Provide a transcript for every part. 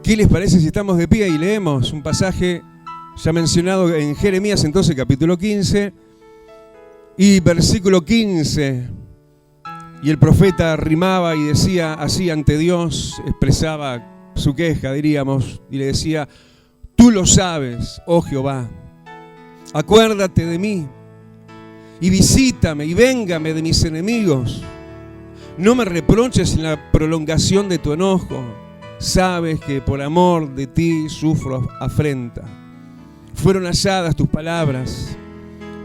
¿Qué les parece si estamos de pie y leemos un pasaje ya mencionado en Jeremías, entonces capítulo 15 y versículo 15? Y el profeta rimaba y decía así ante Dios, expresaba su queja, diríamos, y le decía: tú lo sabes, oh Jehová, acuérdate de mí y visítame y véngame de mis enemigos. No me reproches en la prolongación de tu enojo. Sabes que por amor de ti sufro afrenta. Fueron halladas tus palabras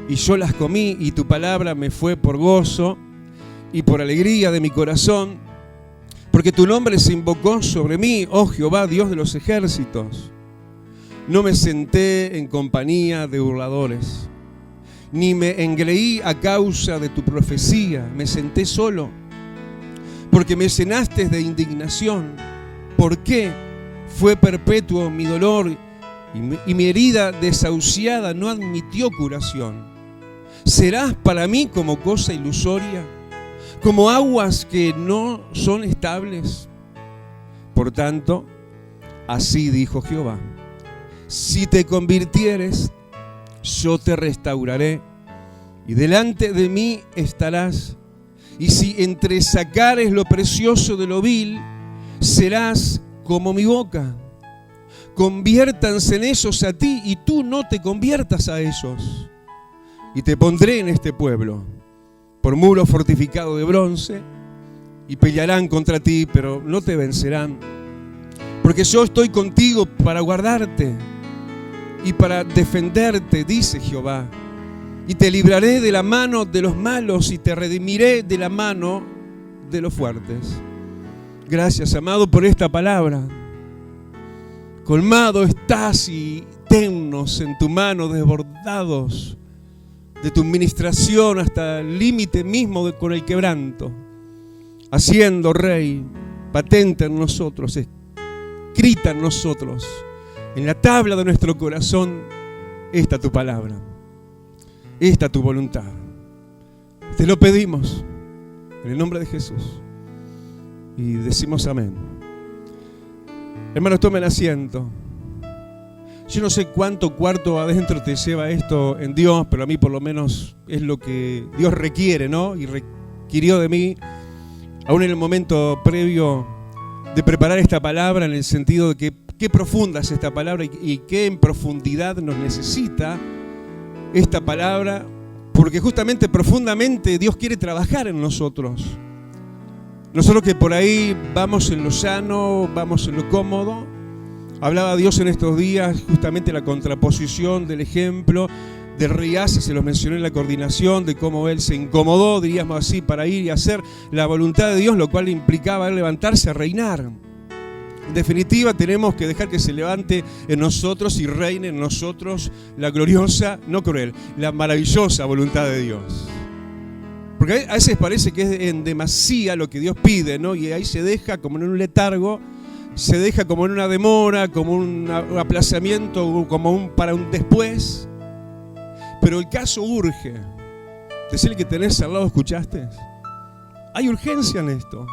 y yo las comí, y tu palabra me fue por gozo y por alegría de mi corazón, porque tu nombre se invocó sobre mí, oh Jehová, Dios de los ejércitos. No me senté en compañía de burladores, ni me engreí a causa de tu profecía. Me senté solo, porque me llenaste de indignación. ¿Por qué fue perpetuo mi dolor y mi herida desahuciada no admitió curación? ¿Serás para mí como cosa ilusoria, como aguas que no son estables? Por tanto, así dijo Jehová: si te convirtieres, yo te restauraré, y delante de mí estarás. Y si entresacares lo precioso de lo vil, serás como mi boca. Conviértanse en ellos a ti, y tú no te conviertas a ellos. Y te pondré en este pueblo por muro fortificado de bronce, y pelearán contra ti, pero no te vencerán. Porque yo estoy contigo para guardarte y para defenderte, dice Jehová. Y te libraré de la mano de los malos, y te redimiré de la mano de los fuertes. Gracias, amado, por esta palabra. Colmado estás y tennos en tu mano, desbordados de tu ministración hasta el límite mismo con el quebranto. Haciendo, Rey, patente en nosotros, escrita en nosotros, en la tabla de nuestro corazón, esta tu palabra, esta tu voluntad. Te lo pedimos en el nombre de Jesús. Y decimos amén. Hermanos, tomen asiento. Yo no sé cuánto cuarto adentro te lleva esto en Dios, pero a mí por lo menos es lo que Dios requiere, ¿no? Y requirió de mí, aún en el momento previo de preparar esta palabra, en el sentido de que qué profunda es esta palabra y qué en profundidad nos necesita esta palabra, porque justamente profundamente Dios quiere trabajar en nosotros. Nosotros que por ahí vamos en lo llano, vamos en lo cómodo. Hablaba Dios en estos días justamente la contraposición del ejemplo del rey Asa, se los mencioné en la coordinación, de cómo él se incomodó, diríamos así, para ir y hacer la voluntad de Dios, lo cual implicaba él levantarse a reinar. En definitiva, tenemos que dejar que se levante en nosotros y reine en nosotros la gloriosa, no cruel, la maravillosa voluntad de Dios. Porque a veces parece que es en demasía lo que Dios pide, ¿no? Y ahí se deja como en un letargo, se deja como en una demora, como un aplazamiento, como para un después. Pero el caso urge. Decirle que tenés al lado, ¿escuchaste? Hay urgencia en esto.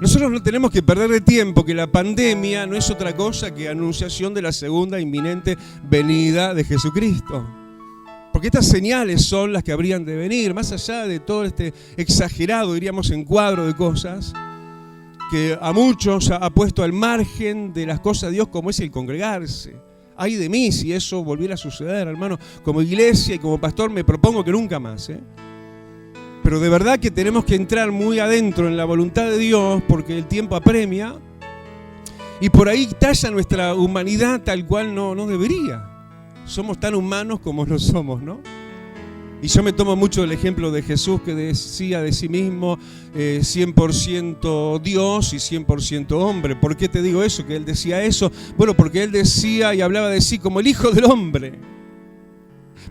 Nosotros no tenemos que perder de tiempo, que la pandemia no es otra cosa que anunciación de la segunda inminente venida de Jesucristo. Porque estas señales son las que habrían de venir, más allá de todo este exagerado, diríamos, encuadro de cosas que a muchos ha puesto al margen de las cosas de Dios, como es el congregarse. Ay de mí si eso volviera a suceder, hermano. Como iglesia y como pastor me propongo que nunca más, Pero de verdad que tenemos que entrar muy adentro en la voluntad de Dios, porque el tiempo apremia y por ahí talla nuestra humanidad tal cual no debería. Somos tan humanos como lo somos, ¿no? Y yo me tomo mucho el ejemplo de Jesús, que decía de sí mismo 100% Dios y 100% hombre. ¿Por qué te digo eso? Que él decía eso. Bueno, porque él decía y hablaba de sí como el Hijo del Hombre.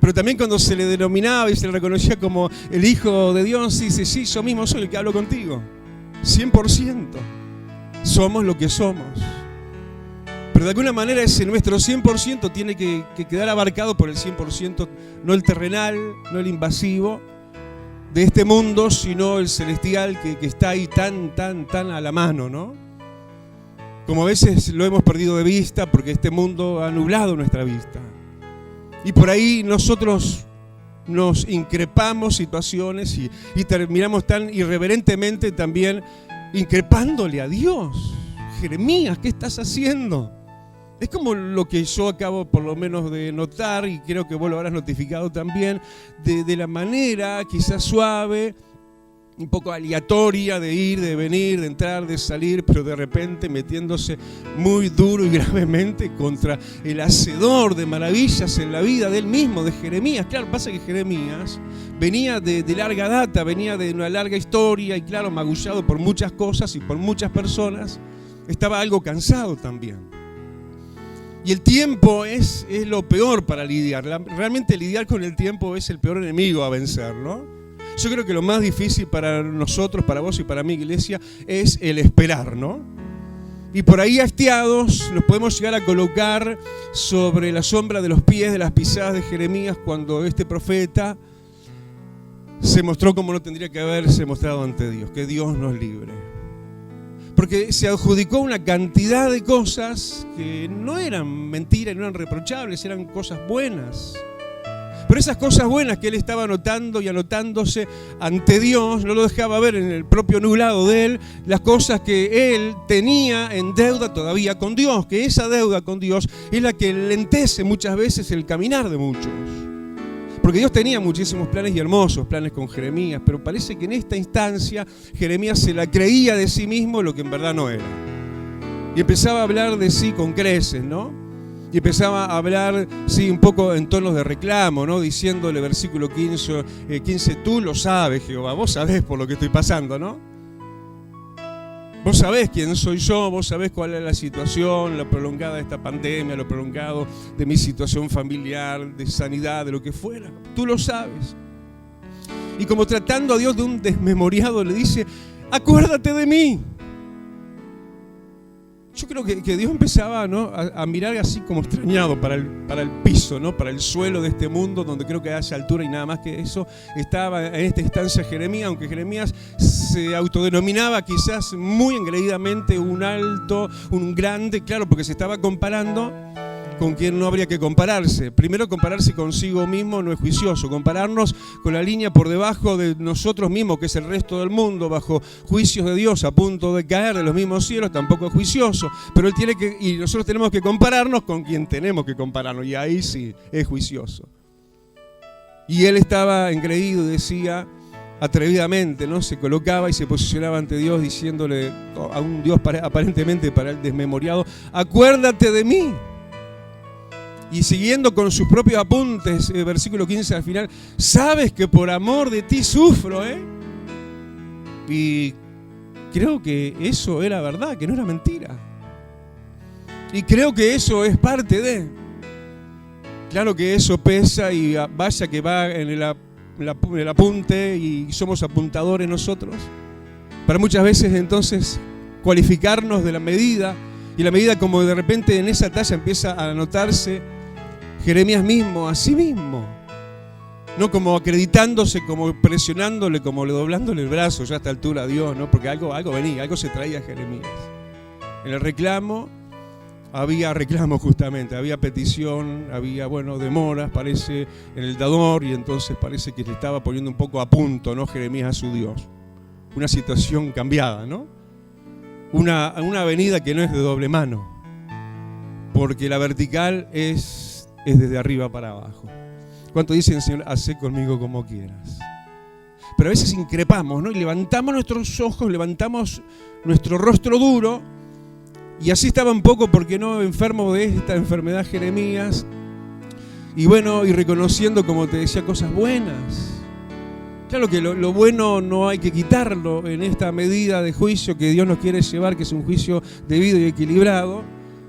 Pero también cuando se le denominaba y se le reconocía como el Hijo de Dios, dice, sí, yo mismo soy el que hablo contigo. 100%. Somos lo que somos. Pero de alguna manera ese nuestro 100% tiene que quedar abarcado por el 100%, no el terrenal, no el invasivo, de este mundo, sino el celestial que está ahí tan a la mano, ¿no? Como a veces lo hemos perdido de vista porque este mundo ha nublado nuestra vista. Y por ahí nosotros nos increpamos situaciones y terminamos tan irreverentemente también increpándole a Dios. Jeremías, ¿qué estás haciendo? Es como lo que yo acabo por lo menos de notar, y creo que vos lo habrás notificado también, de la manera quizás suave, un poco aleatoria de ir, de venir, de entrar, de salir, pero de repente metiéndose muy duro y gravemente contra el hacedor de maravillas en la vida de él mismo, de Jeremías. Claro, pasa que Jeremías venía de larga data, venía de una larga historia y claro, magullado por muchas cosas y por muchas personas, estaba algo cansado también. Y el tiempo es lo peor para lidiar. Realmente lidiar con el tiempo es el peor enemigo a vencer, ¿no? Yo creo que lo más difícil para nosotros, para vos y para mi iglesia, es el esperar, ¿no? Y por ahí hastiados nos podemos llegar a colocar sobre la sombra de los pies de las pisadas de Jeremías cuando este profeta se mostró como no tendría que haberse mostrado ante Dios. Que Dios nos libre. Porque se adjudicó una cantidad de cosas que no eran mentiras, no eran reprochables, eran cosas buenas. Pero esas cosas buenas que él estaba anotando y anotándose ante Dios, no lo dejaba ver en el propio nublado de él, las cosas que él tenía en deuda todavía con Dios, que esa deuda con Dios es la que lentece muchas veces el caminar de muchos. Porque Dios tenía muchísimos planes y hermosos planes con Jeremías, pero parece que en esta instancia Jeremías se la creía de sí mismo lo que en verdad no era. Y empezaba a hablar de sí con creces, ¿no? Y empezaba a hablar, sí, un poco en tonos de reclamo, ¿no? Diciéndole, versículo 15, tú lo sabes, Jehová, vos sabés por lo que estoy pasando, ¿no? Vos sabés quién soy yo, vos sabés cuál es la situación, la prolongada de esta pandemia, lo prolongado de mi situación familiar, de sanidad, de lo que fuera. Tú lo sabes. Y como tratando a Dios de un desmemoriado, le dice, acuérdate de mí. Yo creo que Dios empezaba, ¿no?, a mirar así como extrañado para el piso, ¿no?, para el suelo de este mundo, donde creo que a esa altura y nada más que eso estaba en esta instancia Jeremías, aunque Jeremías se autodenominaba quizás muy engreídamente un alto, un grande, claro, porque se estaba comparando con quien no habría que compararse. Primero, compararse consigo mismo no es juicioso. Compararnos con la línea por debajo de nosotros mismos, que es el resto del mundo, bajo juicios de Dios, a punto de caer de los mismos cielos, tampoco es juicioso. Pero y nosotros tenemos que compararnos con quien tenemos que compararnos, y ahí sí es juicioso. Y él estaba engreído y decía atrevidamente, ¿no? Se colocaba y se posicionaba ante Dios diciéndole a un Dios aparentemente para el desmemoriado, acuérdate de mí. Y siguiendo con sus propios apuntes, versículo 15 al final, sabes que por amor de ti sufro, Y creo que eso era verdad, que no era mentira. Y creo que eso es parte de. Claro que eso pesa y vaya que va en el apunte y somos apuntadores nosotros. Para muchas veces entonces cualificarnos de la medida, y la medida como de repente en esa talla empieza a anotarse Jeremías mismo, a sí mismo, no como acreditándose, como presionándole, como doblándole el brazo ya a esta altura a Dios, ¿no? Porque algo venía, algo se traía a Jeremías. En el reclamo había reclamo justamente, había petición, había, demoras, parece, en el dador, y entonces parece que le estaba poniendo un poco a punto, ¿no?, Jeremías a su Dios. Una situación cambiada, ¿no? Una avenida que no es de doble mano, porque la vertical es desde arriba para abajo. ¿Cuánto dicen, Señor, hacé conmigo como quieras? Pero a veces increpamos, ¿no? Y levantamos nuestros ojos, levantamos nuestro rostro duro, y así estaba un poco, porque no, enfermo de esta enfermedad Jeremías, y reconociendo, como te decía, cosas buenas. Claro que lo bueno no hay que quitarlo en esta medida de juicio que Dios nos quiere llevar, que es un juicio debido y equilibrado.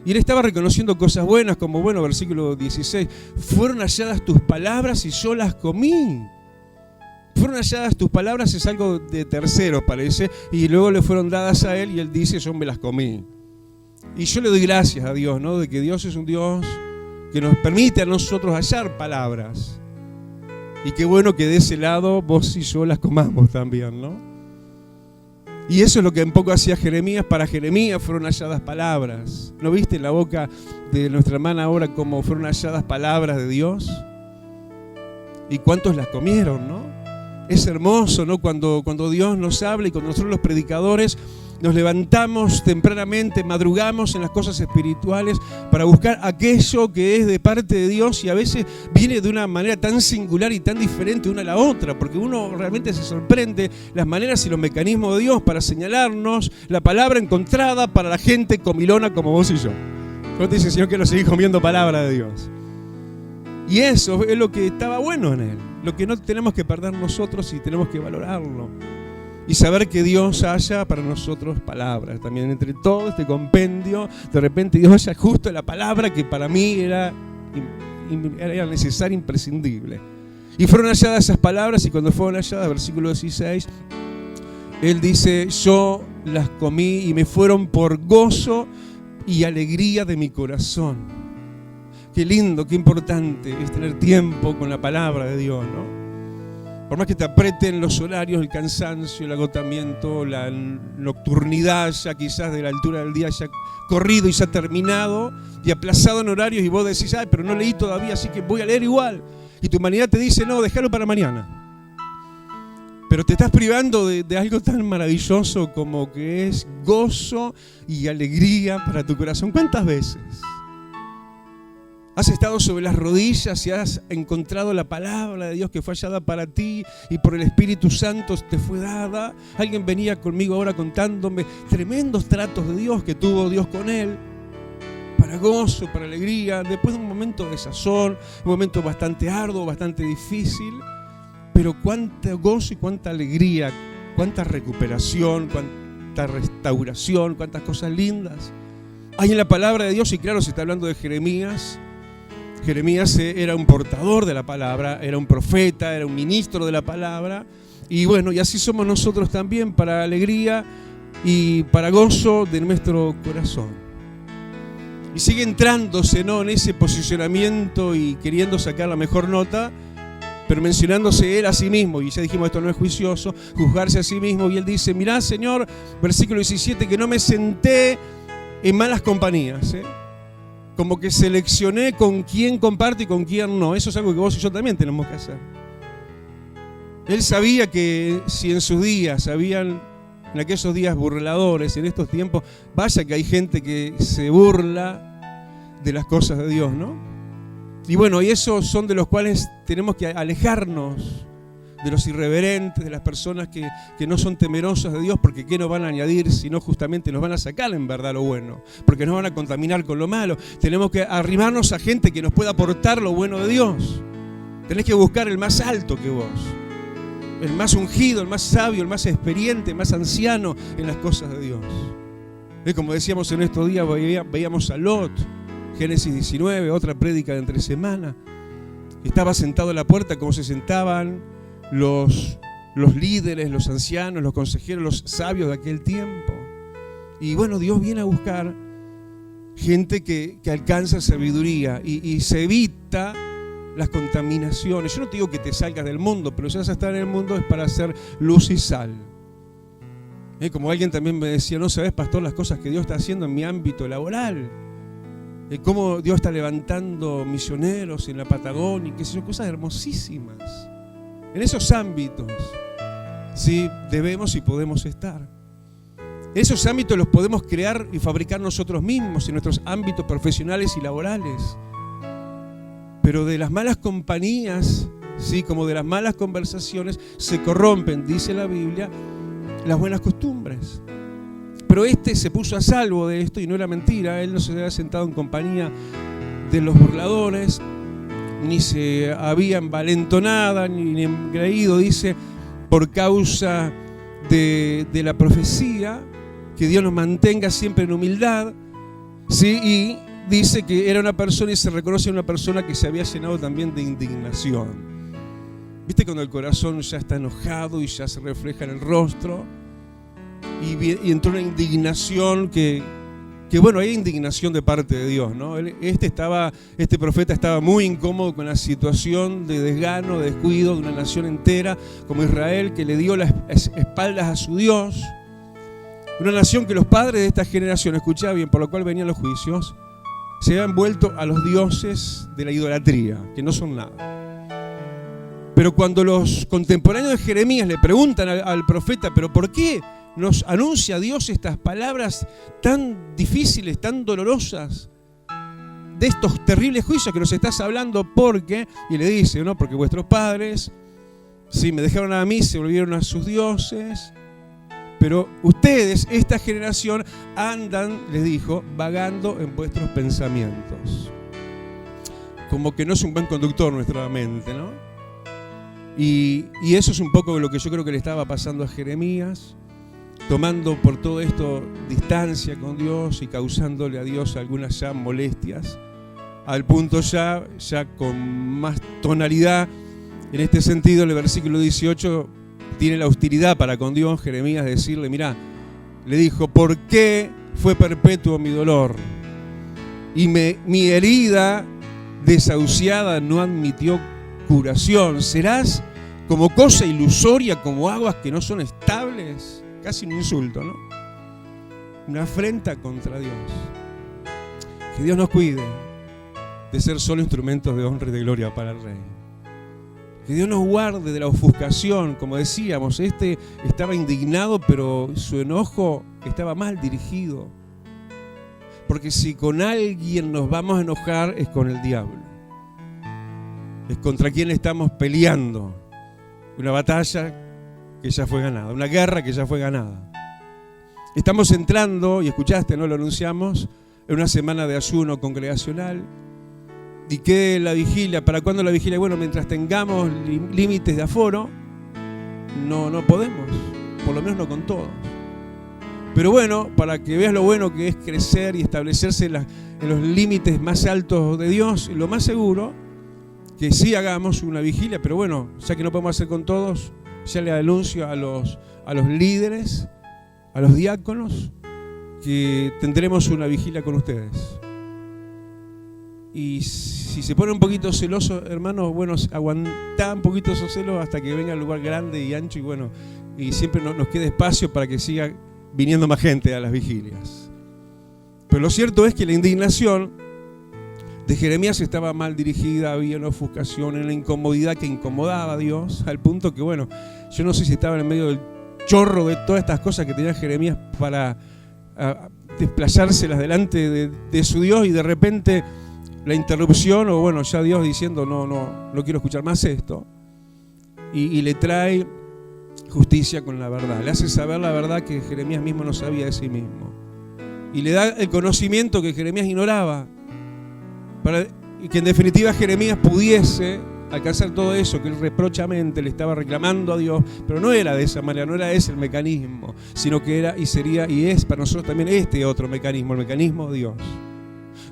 Y él estaba reconociendo cosas buenas, como, versículo 16, fueron halladas tus palabras y yo las comí. Fueron halladas tus palabras es algo de terceros, parece, y luego le fueron dadas a él y él dice, yo me las comí. Y yo le doy gracias a Dios, ¿no?, de que Dios es un Dios que nos permite a nosotros hallar palabras. Y qué bueno que de ese lado vos y yo las comamos también, ¿no? Y eso es lo que un poco hacía Jeremías. Para Jeremías fueron halladas palabras. ¿No viste en la boca de nuestra hermana ahora cómo fueron halladas palabras de Dios? ¿Y cuántos las comieron, no? Es hermoso, ¿no? Cuando Dios nos habla y cuando nosotros los predicadores nos levantamos tempranamente, madrugamos en las cosas espirituales para buscar aquello que es de parte de Dios, y a veces viene de una manera tan singular y tan diferente una a la otra, porque uno realmente se sorprende las maneras y los mecanismos de Dios para señalarnos la palabra encontrada para la gente comilona como vos y yo. ¿Cómo te dice, Señor, quiero seguir comiendo palabra de Dios? Y eso es lo que estaba bueno en él, lo que no tenemos que perder nosotros y tenemos que valorarlo. Y saber que Dios haya para nosotros palabras. También entre todo este compendio, de repente Dios haya justo la palabra que para mí era necesaria, imprescindible. Y fueron halladas esas palabras, y cuando fueron halladas, versículo 16, Él dice, yo las comí y me fueron por gozo y alegría de mi corazón. Qué lindo, qué importante es tener tiempo con la palabra de Dios, ¿no? Por más que te aprieten los horarios, el cansancio, el agotamiento, la nocturnidad ya quizás de la altura del día ya corrido y ya terminado y aplazado en horarios, y vos decís, ay, pero no leí todavía, así que voy a leer igual. Y tu humanidad te dice, no, déjalo para mañana. Pero te estás privando de algo tan maravilloso como que es gozo y alegría para tu corazón. ¿Cuántas veces has estado sobre las rodillas y has encontrado la palabra de Dios que fue hallada para ti y por el Espíritu Santo te fue dada? Alguien venía conmigo ahora contándome tremendos tratos de Dios que tuvo Dios con él, para gozo, para alegría, después de un momento de sazón, un momento bastante arduo, bastante difícil, pero cuánto gozo y cuánta alegría, cuánta recuperación, cuánta restauración, cuántas cosas lindas hay en la palabra de Dios. Y claro, se está hablando de Jeremías. Jeremías era un portador de la palabra, era un profeta, era un ministro de la palabra. Y bueno, y así somos nosotros también, para alegría y para gozo de nuestro corazón. Y sigue entrándose, ¿no?, en ese posicionamiento y queriendo sacar la mejor nota, pero mencionándose él a sí mismo. Y ya dijimos, esto no es juicioso, juzgarse a sí mismo. Y él dice, mirá, Señor, versículo 17, que no me senté en malas compañías, como que seleccioné con quién comparto y con quién no. Eso es algo que vos y yo también tenemos que hacer. Él sabía que si en sus días habían, en aquellos días burladores, en estos tiempos, vaya que hay gente que se burla de las cosas de Dios, ¿no? Y bueno, y esos son de los cuales tenemos que alejarnos, de los irreverentes, de las personas que no son temerosas de Dios, porque ¿qué nos van a añadir? Si no, justamente nos van a sacar en verdad lo bueno, porque nos van a contaminar con lo malo. Tenemos que arrimarnos a gente que nos pueda aportar lo bueno de Dios. Tenés que buscar el más alto que vos, el más ungido, el más sabio, el más experiente, el más anciano en las cosas de Dios. Como decíamos en estos días, veíamos a Lot, Génesis 19, otra prédica de entre semana. Estaba sentado en la puerta como se sentaban los líderes, los ancianos, los consejeros, los sabios de aquel tiempo. Y bueno, Dios viene a buscar gente que alcanza sabiduría y se evita las contaminaciones. Yo no te digo que te salgas del mundo, pero si vas a estar en el mundo es para hacer luz y sal. Como alguien también me decía, no sabes, pastor, las cosas que Dios está haciendo en mi ámbito laboral. Cómo Dios está levantando misioneros en la Patagonia, que son cosas hermosísimas. En esos ámbitos, sí, debemos y podemos estar. Esos ámbitos los podemos crear y fabricar nosotros mismos en nuestros ámbitos profesionales y laborales. Pero de las malas compañías, sí, como de las malas conversaciones, se corrompen, dice la Biblia, las buenas costumbres. Pero se puso a salvo de esto y no era mentira. Él no se había sentado en compañía de los burladores, ni se había envalentonado, ni engreído, dice, por causa de la profecía, que Dios nos mantenga siempre en humildad, ¿sí? Y dice que era una persona, y se reconoce una persona que se había llenado también de indignación. ¿Viste cuando el corazón ya está enojado y ya se refleja en el rostro? Y entró una indignación que que bueno, hay indignación de parte de Dios, ¿no? Este profeta estaba muy incómodo con la situación de desgano, de descuido de una nación entera como Israel, que le dio las espaldas a su Dios. Una nación que los padres de esta generación, escuchá bien, por lo cual venían los juicios, se habían vuelto a los dioses de la idolatría, que no son nada. Pero cuando los contemporáneos de Jeremías le preguntan al profeta, ¿pero por qué nos anuncia Dios estas palabras tan difíciles, tan dolorosas, de estos terribles juicios que nos estás hablando? Porque, y le dice, ¿no? Porque vuestros padres, sí, me dejaron a mí, se volvieron a sus dioses, pero ustedes, esta generación, andan, les dijo, vagando en vuestros pensamientos. Como que no es un buen conductor nuestra mente, ¿no? Y eso es un poco lo que yo creo que le estaba pasando a Jeremías, tomando por todo esto distancia con Dios y causándole a Dios algunas ya molestias, al punto ya con más tonalidad. En este sentido, el versículo 18 tiene la hostilidad para con Dios, Jeremías, decirle, mirá, le dijo, ¿por qué fue perpetuo mi dolor? Y mi herida desahuciada no admitió curación. ¿Serás como cosa ilusoria, como aguas que no son estables? Casi un insulto, ¿no? Una afrenta contra Dios. Que Dios nos cuide de ser solo instrumentos de honra y de gloria para el Rey. Que Dios nos guarde de la ofuscación. Como decíamos, estaba indignado, pero su enojo estaba mal dirigido. Porque si con alguien nos vamos a enojar, es con el diablo. Es contra quien estamos peleando. Una batalla que ya fue ganada, una guerra que ya fue ganada. Estamos entrando, y escuchaste, ¿no? Lo anunciamos, en una semana de ayuno congregacional. ¿Y qué la vigilia? ¿Para cuándo la vigilia? Bueno, mientras tengamos límites de aforo, no podemos, por lo menos no con todos. Pero bueno, para que veas lo bueno que es crecer y establecerse en los límites más altos de Dios, lo más seguro, que sí hagamos una vigilia, pero bueno, ya que no podemos hacer con todos, ya le anuncio a los líderes, a los diáconos, que tendremos una vigilia con ustedes. Y si se pone un poquito celoso, hermanos, bueno, aguantá un poquito esos celos hasta que venga el lugar grande y ancho, y bueno, y siempre nos quede espacio para que siga viniendo más gente a las vigilias. Pero lo cierto es que la indignación de Jeremías estaba mal dirigida, había una ofuscación, una incomodidad que incomodaba a Dios, al punto que, bueno, yo no sé si estaba en medio del chorro de todas estas cosas que tenía Jeremías para desplazárselas delante de su Dios, y de repente la interrupción, o bueno, ya Dios diciendo, no quiero escuchar más esto, y le trae justicia con la verdad, le hace saber la verdad que Jeremías mismo no sabía de sí mismo, y le da el conocimiento que Jeremías ignoraba, y que en definitiva Jeremías pudiese alcanzar todo eso que él reprochamente le estaba reclamando a Dios. Pero no era de esa manera, no era ese el mecanismo, sino que era y sería y es para nosotros también este otro mecanismo, el mecanismo de Dios,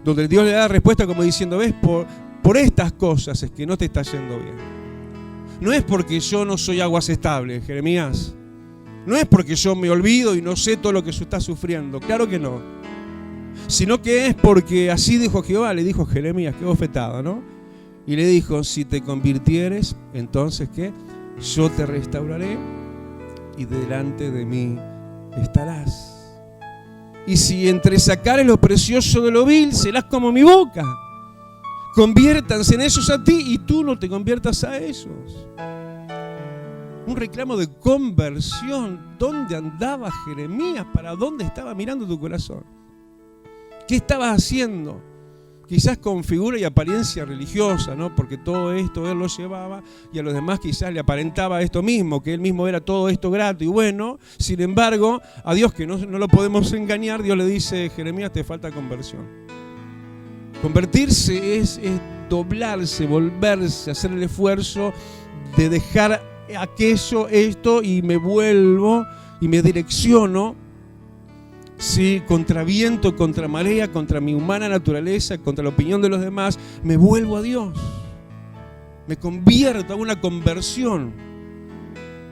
donde Dios le da respuesta como diciendo, ves, por estas cosas es que no te está yendo bien. No es porque yo no soy aguas estables, Jeremías, no es porque yo me olvido y no sé todo lo que tú estás sufriendo, claro que no, sino que es porque así dijo Jehová. Le dijo Jeremías, qué bofetada, ¿no? Y le dijo, si te convirtieres, entonces ¿qué? Yo te restauraré y delante de mí estarás. Y si entresacares lo precioso de lo vil, serás como mi boca. Conviértanse en esos a ti y tú no te conviertas a esos. Un reclamo de conversión. ¿Dónde andaba Jeremías? ¿Para dónde estaba mirando tu corazón? ¿Qué estabas haciendo? Quizás con figura y apariencia religiosa, ¿no? Porque todo esto él lo llevaba y a los demás quizás le aparentaba esto mismo, que él mismo era todo esto grato y bueno. Sin embargo, a Dios, que no lo podemos engañar, Dios le dice, Jeremías, te falta conversión. Convertirse es doblarse, volverse, hacer el esfuerzo de dejar aquello, esto, y me vuelvo y me direcciono, sí, contra viento, contra marea, contra mi humana naturaleza, contra la opinión de los demás, me vuelvo a Dios. Me convierto, hago una conversión.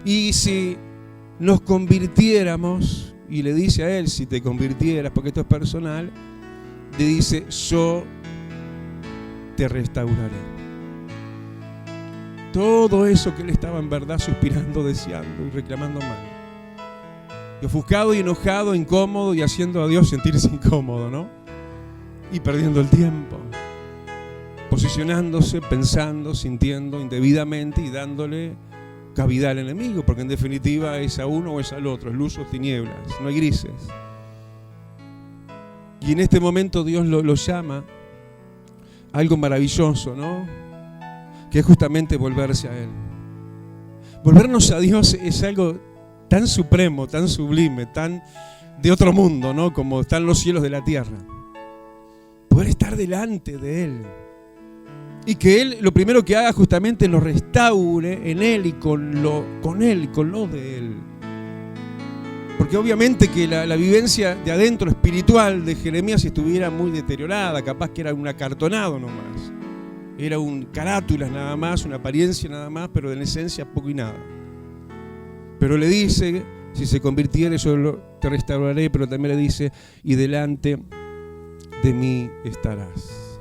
Y si nos convirtiéramos, y le dice a él, si te convirtieras, porque esto es personal, le dice, yo te restauraré. Todo eso que él estaba en verdad suspirando, deseando y reclamando mal. Y ofuscado y enojado, incómodo y haciendo a Dios sentirse incómodo, ¿no? Y perdiendo el tiempo. Posicionándose, pensando, sintiendo indebidamente y dándole cavidad al enemigo, porque en definitiva es a uno o es al otro, es luz o tinieblas, no hay grises. Y en este momento Dios lo llama a algo maravilloso, ¿no? Que es justamente volverse a Él. Volvernos a Dios es algo tan supremo, tan sublime, tan de otro mundo, ¿no? Como están los cielos de la tierra. Poder estar delante de Él. Y que Él lo primero que haga justamente nos restaure en Él y con Él, con lo de Él. Porque obviamente que la vivencia de adentro espiritual de Jeremías estuviera muy deteriorada, capaz que era un acartonado nomás. Era un carátulas nada más, una apariencia nada más, pero en esencia poco y nada. Pero le dice, si se convirtiere yo te restauraré, pero también le dice, y delante de mí estarás.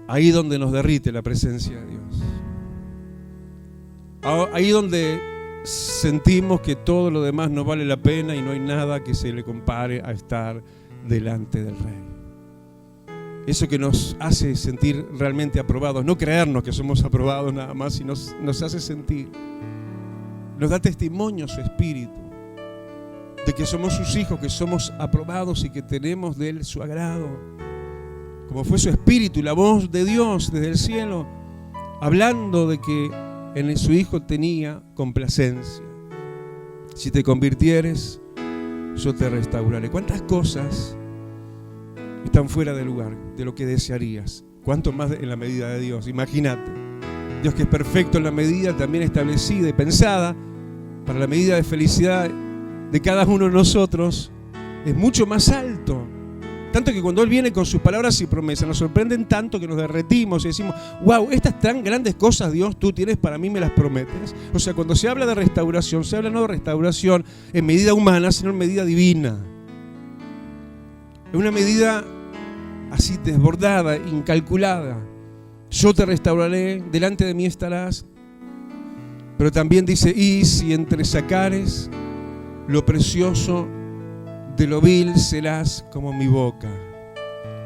Ahí donde nos derrite la presencia de Dios. Ahí donde sentimos que todo lo demás no vale la pena y no hay nada que se le compare a estar delante del Rey. Eso que nos hace sentir realmente aprobados, no creernos que somos aprobados nada más, sino nos hace sentir, nos da testimonio su Espíritu, de que somos sus hijos, que somos aprobados y que tenemos de Él su agrado. Como fue su Espíritu y la voz de Dios desde el cielo, hablando de que en su Hijo tenía complacencia. Si te convirtieres, yo te restauraré. ¿Cuántas cosas están fuera de lugar de lo que desearías? ¿Cuánto más en la medida de Dios? Imagínate. Dios, que es perfecto en la medida también establecida y pensada para la medida de felicidad de cada uno de nosotros, es mucho más alto. Tanto que cuando Él viene con sus palabras y promesas, nos sorprenden tanto que nos derretimos y decimos, wow, estas tan grandes cosas, Dios, tú tienes para mí, me las prometes. O sea, cuando se habla de restauración, se habla no de restauración en medida humana, sino en medida divina. En una medida así desbordada, incalculada. Yo te restauraré, delante de mí estarás. Pero también dice, y si entresacares lo precioso de lo vil, serás como mi boca.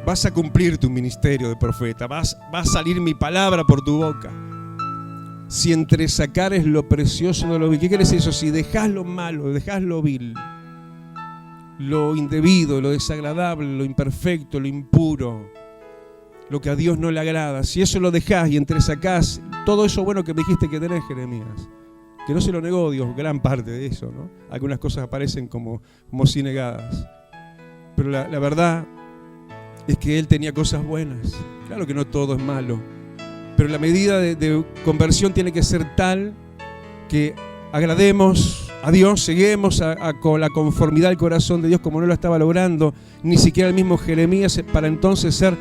Vas a cumplir tu ministerio de profeta, va a salir mi palabra por tu boca. Si entresacares lo precioso de lo vil. ¿Qué quiere decir eso? Si dejás lo malo, dejás lo vil, lo indebido, lo desagradable, lo imperfecto, lo impuro, lo que a Dios no le agrada, si eso lo dejás y entresacás todo eso bueno que me dijiste que tenés, Jeremías, que no se lo negó Dios, gran parte de eso, ¿no? Algunas cosas aparecen como si negadas. Pero la verdad es que Él tenía cosas buenas. Claro que no todo es malo, pero la medida de conversión tiene que ser tal que agrademos a Dios, lleguemos con la conformidad del corazón de Dios como no lo estaba logrando ni siquiera el mismo Jeremías, para entonces ser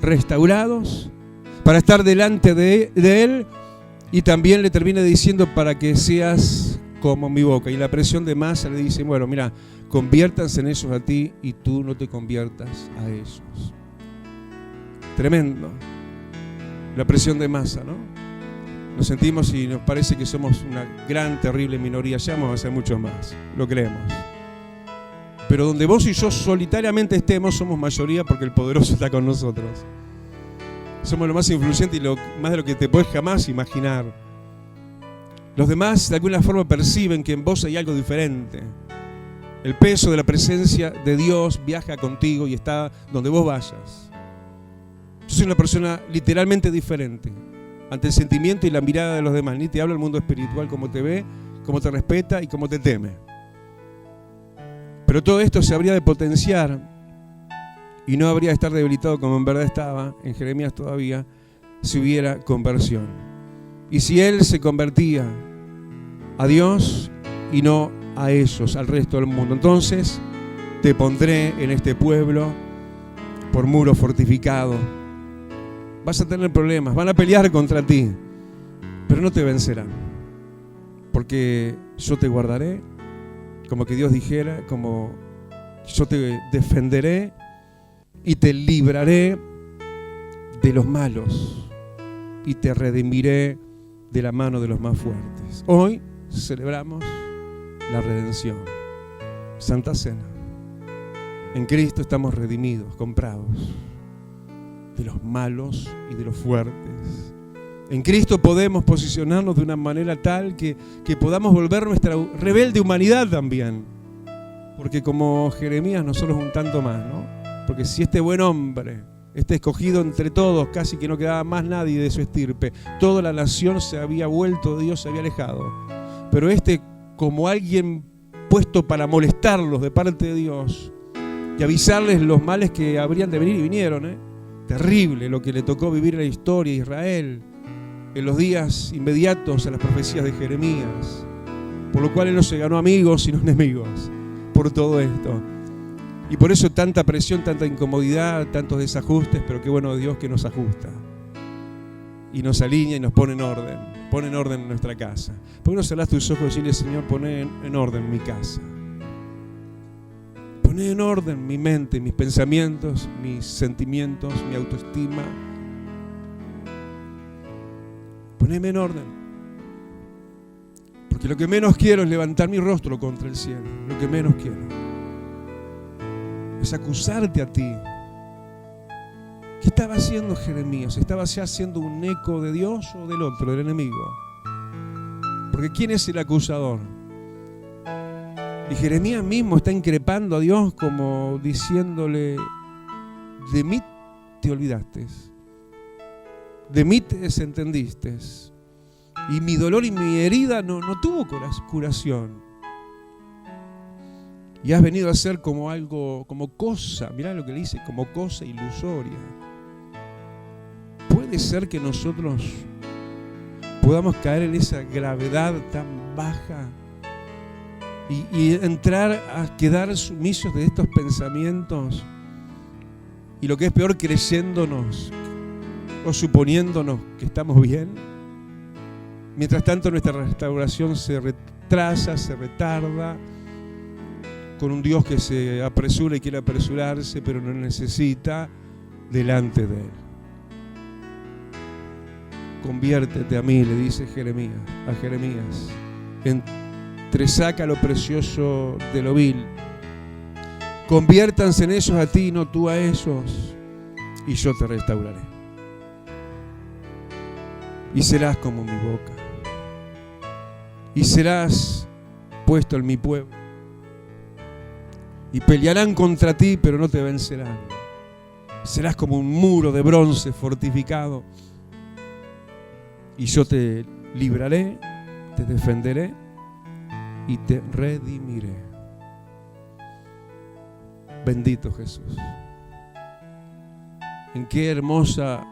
restaurados, para estar delante de Él. Y también le termina diciendo, para que seas como mi boca. Y la presión de masa le dice, bueno, mira, conviértanse en ellos a ti y tú no te conviertas a ellos. Tremendo. La presión de masa, ¿no? Nos sentimos y nos parece que somos una gran, terrible minoría. Ya vamos a ser muchos más, lo creemos. Pero donde vos y yo solitariamente estemos, somos mayoría porque el poderoso está con nosotros. Somos lo más influyente y lo más de lo que te puedes jamás imaginar. Los demás de alguna forma perciben que en vos hay algo diferente. El peso de la presencia de Dios viaja contigo y está donde vos vayas. Yo soy una persona literalmente diferente ante el sentimiento y la mirada de los demás. Ni te habla el mundo espiritual cómo te ve, cómo te respeta y cómo te teme. Pero todo esto se habría de potenciar y no habría de estar debilitado como en verdad estaba en Jeremías todavía, si hubiera conversión. Y si él se convertía a Dios y no a ellos, al resto del mundo, entonces te pondré en este pueblo por muro fortificado. Vas a tener problemas, van a pelear contra ti, pero no te vencerán, porque yo te guardaré, Como que Dios dijera, como yo te defenderé y te libraré de los malos y te redimiré de la mano de los más fuertes. Hoy celebramos la redención. Santa Cena. En Cristo estamos redimidos, comprados de los malos y de los fuertes. En Cristo podemos posicionarnos de una manera tal que podamos volver nuestra rebelde humanidad también. Porque como Jeremías nosotros un tanto más, ¿no? Porque si este buen hombre, este escogido entre todos, casi que no quedaba más nadie de su estirpe, toda la nación se había vuelto de Dios, se había alejado. Pero este, como alguien puesto para molestarlos de parte de Dios y avisarles los males que habrían de venir, y vinieron, Terrible lo que le tocó vivir en la historia de Israel en los días inmediatos a las profecías de Jeremías, por lo cual él no se ganó amigos sino enemigos por todo esto. Y por eso tanta presión, tanta incomodidad, tantos desajustes, pero qué bueno Dios que nos ajusta y nos alinea y nos pone en orden en nuestra casa. ¿Por qué no cerrás tus ojos y decirle, Señor, poné en orden mi casa? Poné en orden mi mente, mis pensamientos, mis sentimientos, mi autoestima. Poneme en orden. Porque lo que menos quiero es levantar mi rostro contra el cielo. Lo que menos quiero es acusarte a ti. ¿Qué estaba haciendo Jeremías? ¿Estaba ya haciendo un eco de Dios o del otro, del enemigo? Porque ¿quién es el acusador? Y Jeremías mismo está increpando a Dios como diciéndole, de mí te olvidaste, de mí te desentendiste, y mi dolor y mi herida no tuvo curación. Y has venido a ser como algo, como cosa, mirá lo que le dice, como cosa ilusoria. Puede ser que nosotros podamos caer en esa gravedad tan baja y entrar a quedar sumisos de estos pensamientos y lo que es peor, creyéndonos o suponiéndonos que estamos bien. Mientras tanto nuestra restauración se retrasa, se retarda, con un Dios que se apresura y quiere apresurarse, pero no necesita delante de Él. Conviértete a mí, le dice a Jeremías, entresaca lo precioso de lo vil. Conviértanse en ellos a ti, no tú a ellos, y yo te restauraré. Y serás como mi boca, y serás puesto en mi pueblo. Y pelearán contra ti, pero no te vencerán. Serás como un muro de bronce fortificado. Y yo te libraré, te defenderé y te redimiré. Bendito Jesús. En qué hermosa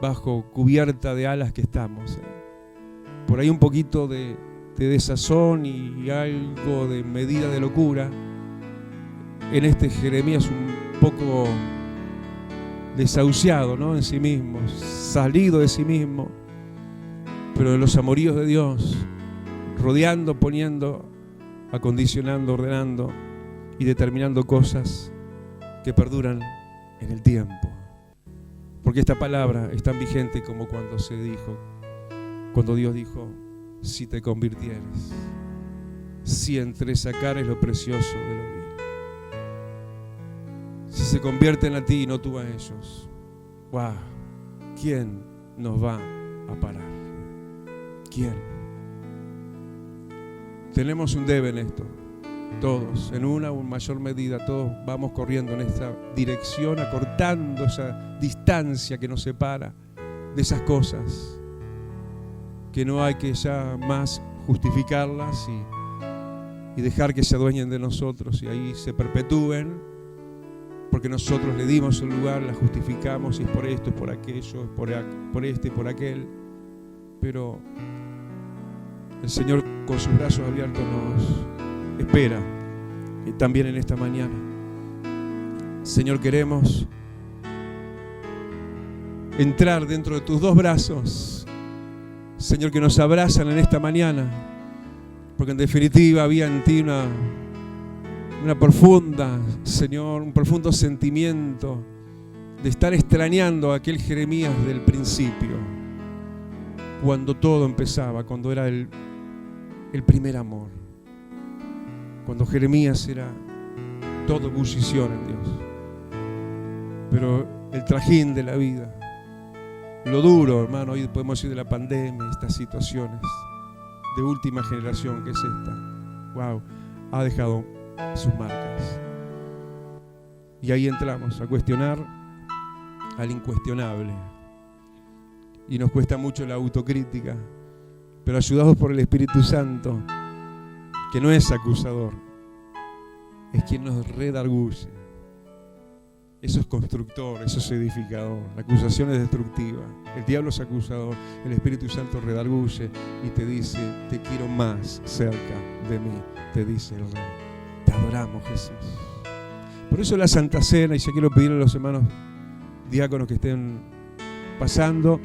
bajo cubierta de alas que estamos. Por ahí un poquito de desazón y algo de medida de locura. En este Jeremías un poco desahuciado, ¿no? En sí mismo, salido de sí mismo, pero de los amoríos de Dios, rodeando, poniendo, acondicionando, ordenando y determinando cosas que perduran en el tiempo. Porque esta palabra es tan vigente como cuando Dios dijo, si te convirtieres, si entresacares lo precioso de lo vil. Si se convierten a ti y no tú a ellos, ¡wow! ¿Quién nos va a parar? ¿Quién? Tenemos un debe en esto. Todos, en una o en mayor medida, todos vamos corriendo en esta dirección, acortando esa distancia que nos separa de esas cosas que no hay que ya más justificarlas y dejar que se adueñen de nosotros y ahí se perpetúen. Porque nosotros le dimos el lugar, la justificamos y es por esto, es por aquello, es por este y por aquel. Pero el Señor con sus brazos abiertos nos espera y también en esta mañana. Señor, queremos entrar dentro de tus dos brazos, Señor, que nos abrazan en esta mañana Porque en definitiva había en ti una profunda, Señor, un profundo sentimiento de estar extrañando a aquel Jeremías del principio, cuando todo empezaba, cuando era el primer amor, cuando Jeremías era todo ebullición en Dios. Pero el trajín de la vida, lo duro, hermano, hoy podemos decir de la pandemia, estas situaciones de última generación que es esta, wow, ha dejado sus marcas. Y ahí entramos a cuestionar al incuestionable. Y nos cuesta mucho la autocrítica, pero ayudados por el Espíritu Santo, que no es acusador, es quien nos redarguye. Eso es constructor, eso es edificador. La acusación es destructiva. El diablo es acusador. El Espíritu Santo redarguye y te dice: te quiero más cerca de mí, te dice el Rey. Te adoramos, Jesús. Por eso la Santa Cena, y ya quiero pedirle a los hermanos diáconos que estén pasando,